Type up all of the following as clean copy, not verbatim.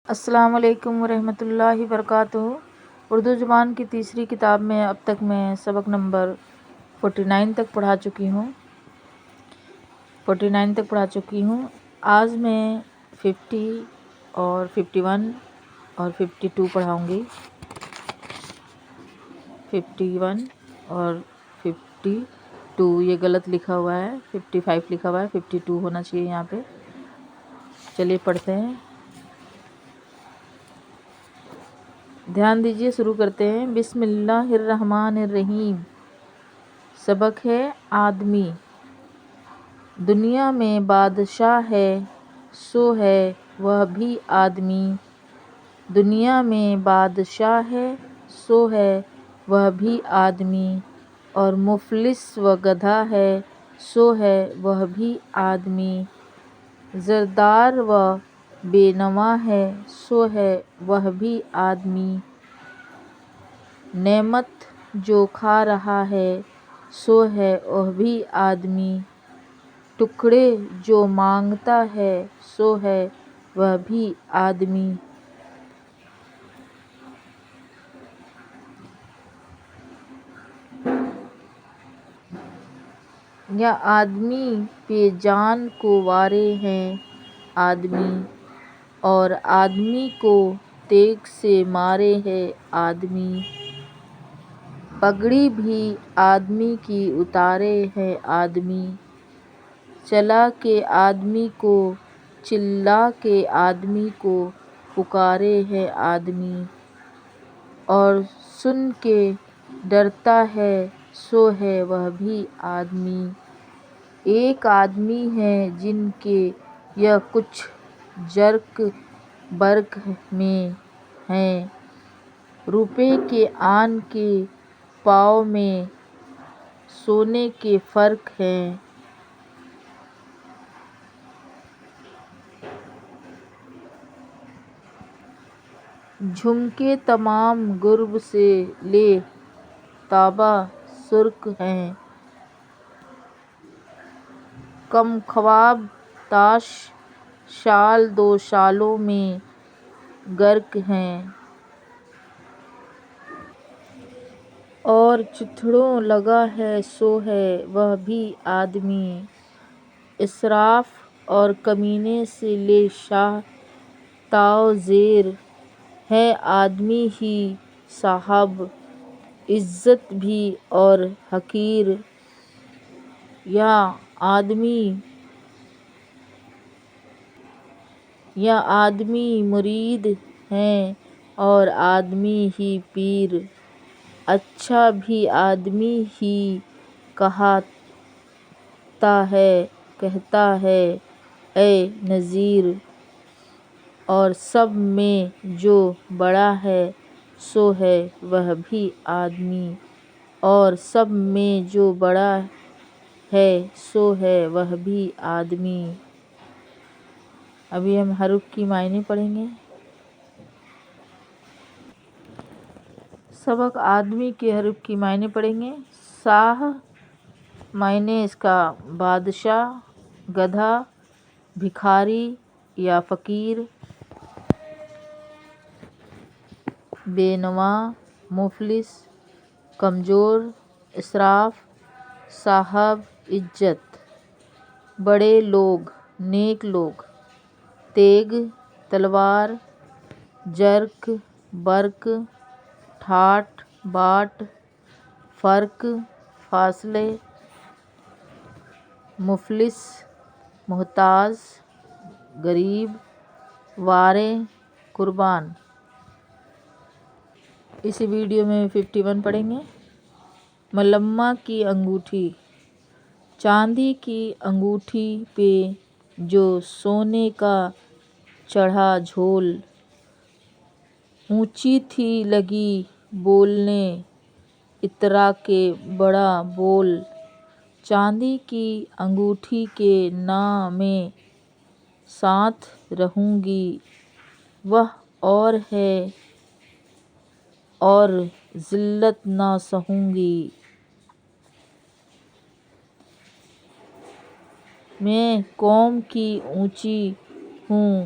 السلام علیکم ورحمۃ اللہ وبرکاتہ۔ اردو زبان کی تیسری کتاب میں اب تک میں سبق نمبر 49 تک پڑھا چکی ہوں۔ آج میں 50 اور 51 اور 52 پڑھاؤں گی۔ 51 اور 52 یہ غلط لکھا ہوا ہے، 55 لکھا ہوا ہے، 52 ہونا چاہیے یہاں پہ۔ چلیے پڑھتے ہیں، دھیان دیجیے، شروع کرتے ہیں۔ بسم اللہ الرحمن الرحیم۔ سبق ہے آدمی۔ دنیا میں بادشاہ ہے سو ہے وہ بھی آدمی، دنیا میں بادشاہ ہے سو ہے وہ بھی آدمی، اور مفلس و گدھا ہے سو ہے وہ بھی آدمی، زردار و بے نوا ہے سو ہے وہ بھی آدمی، نعمت جو کھا رہا ہے سو ہے وہ بھی آدمی، ٹکڑے جو مانگتا ہے سو ہے وہ بھی آدمی، یا آدمی پہ جان کو وارے ہیں آدمی، اور آدمی کو تیغ سے مارے ہے آدمی، پگڑی بھی آدمی کی اتارے ہے آدمی، چلا کے آدمی کو چلا کے آدمی کو پکارے ہے آدمی، اور سن کے ڈرتا ہے سو ہے وہ بھی آدمی، ایک آدمی ہیں جن کے یہ کچھ جرک برک میں ہیں، روپے کے آن کے پاؤں میں سونے کے فرق ہیں، جھمکے تمام گرب سے لے تابہ سرخ ہیں، کم خواب تاش شال دو شالوں میں غرق ہیں، اور چتھڑوں لگا ہے سو ہے وہ بھی آدمی، اسراف اور کمینے سے لے شاہ تاؤ زیر ہے آدمی ہی صاحب عزت بھی اور حقیر، یا آدمی مرید ہیں اور آدمی ہی پیر، اچھا بھی آدمی ہی کہتا ہے اے نذیر، اور سب میں جو بڑا ہے سو ہے وہ بھی آدمی، اور سب میں جو بڑا ہے سو ہے وہ بھی آدمی۔ ابھی ہم حروف کی معنی پڑھیں گے۔ سبق آدمی کے حروف کی معنی پڑھیں گے۔ شاہ معنی اس کا بادشاہ، گدھا بھکاری یا فقیر، بے نوا مفلس کمزور، اسراف صاحب عزت، بڑے لوگ نیک لوگ، تیغ تلوار، جرک برق، ٹھاٹھ باٹ، فرق فاصلے، مفلس محتاج غریب، وارے قربان۔ اس ویڈیو میں 51 پڑھیں گے۔ ملمہ کی انگوٹھی، چاندی کی انگوٹھی پہ جو سونے کا چڑھا جھول، اونچی تھی لگی بولنے اترا کے بڑا بول، چاندی کی انگوٹھی کے نا میں ساتھ رہوں گی وہ اور ہے اور ذلت نہ سہوں گی، میں قوم کی اونچی ہوں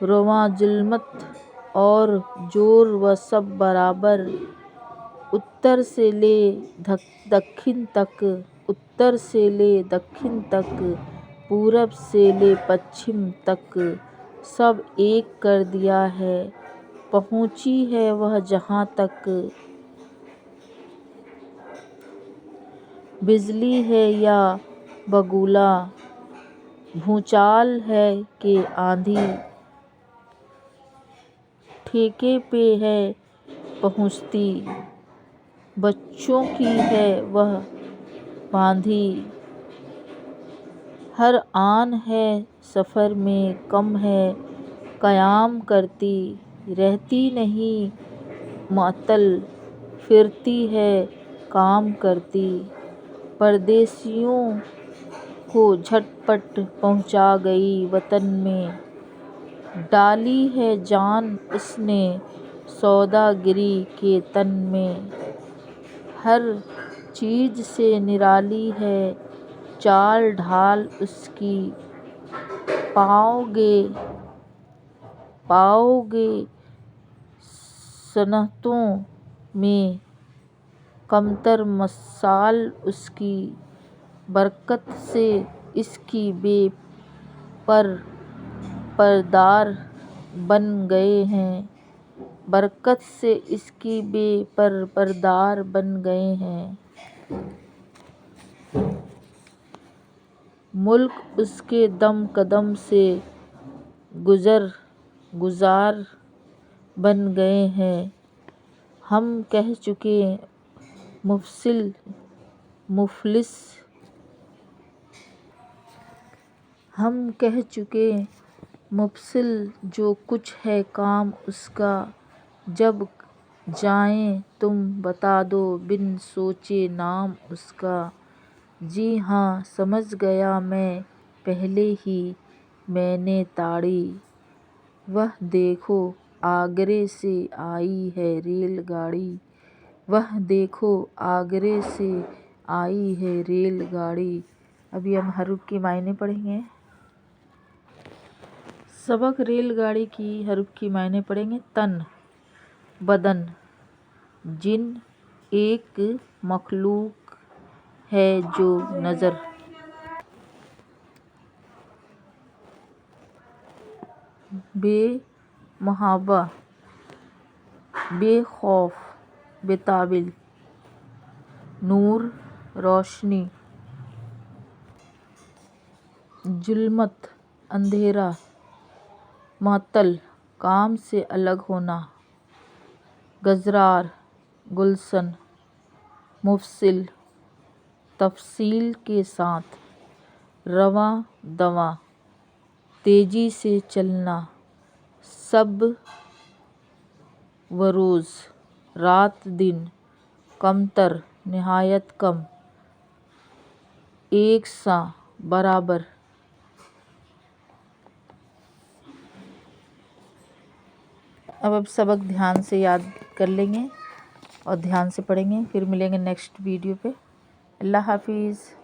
رواں ظلمت اور جور و سب برابر، اتر سے لے دکن تک، اتر سے لے دکن تک، پورب سے لے پچھم تک، سب ایک کر دیا ہے، پہنچی ہے وہ جہاں تک۔ بجلی ہے یا بگولا، بھونچال ہے کہ آندھی، ٹھیکے پہ ہے پہنچتی، بچوں کی ہے وہ باندھی۔ ہر آن ہے سفر میں کم ہے قیام کرتی، رہتی نہیں معطل، پھرتی ہے کام کرتی۔ پردیسیوں کو جھٹ پٹ پہنچا گئی وطن میں، ڈالی ہے جان اس نے سوداگری کے تن میں۔ ہر چیز سے نرالی ہے چال ڈھال اس کی، پاؤ گے صنعتوں میں کمتر مثال اس کی، برکت سے اس کی بے پر پردار بن گئے ہیں، برکت سے اس کی بے پر پردار بن گئے ہیں۔ ملک اس کے دم قدم سے گزار بن گئے ہیں، ہم کہہ چکے مفلس، ہم کہہ چکے مفلس، جو کچھ ہے کام اس کا، جب جائیں تم بتا دو بن سوچے نام اس کا۔ جی ہاں سمجھ گیا میں پہلے ہی میں نے تاڑی، وہ دیکھو آگرے سے آئی ہے ریل گاڑی، وہ دیکھو آگرے سے آئی ہے ریل گاڑی۔ ابھی ہم حروف کے معنی پڑھیں گے۔ سبق ریل گاڑی کی حروف کے معنی پڑھیں گے۔ تن، بدن، جن، ایک مخلوق ہے جو نظر بے محابا، بے خوف، بےتابل، نور، روشنی، ظلمت، اندھیرا، معطل، کام سے الگ ہونا، گلزار، گلشن، مفصل، تفصیل کے ساتھ، رواں دواں، تیزی سے چلنا، شب و روز، رات دن، کمتر، نہایت کم، یکساں، برابر۔ اب سبق دھیان سے یاد کر لیں گے اور دھیان سے پڑھیں گے، پھر ملیں گے نیکسٹ ویڈیو پہ۔ اللہ حافظ۔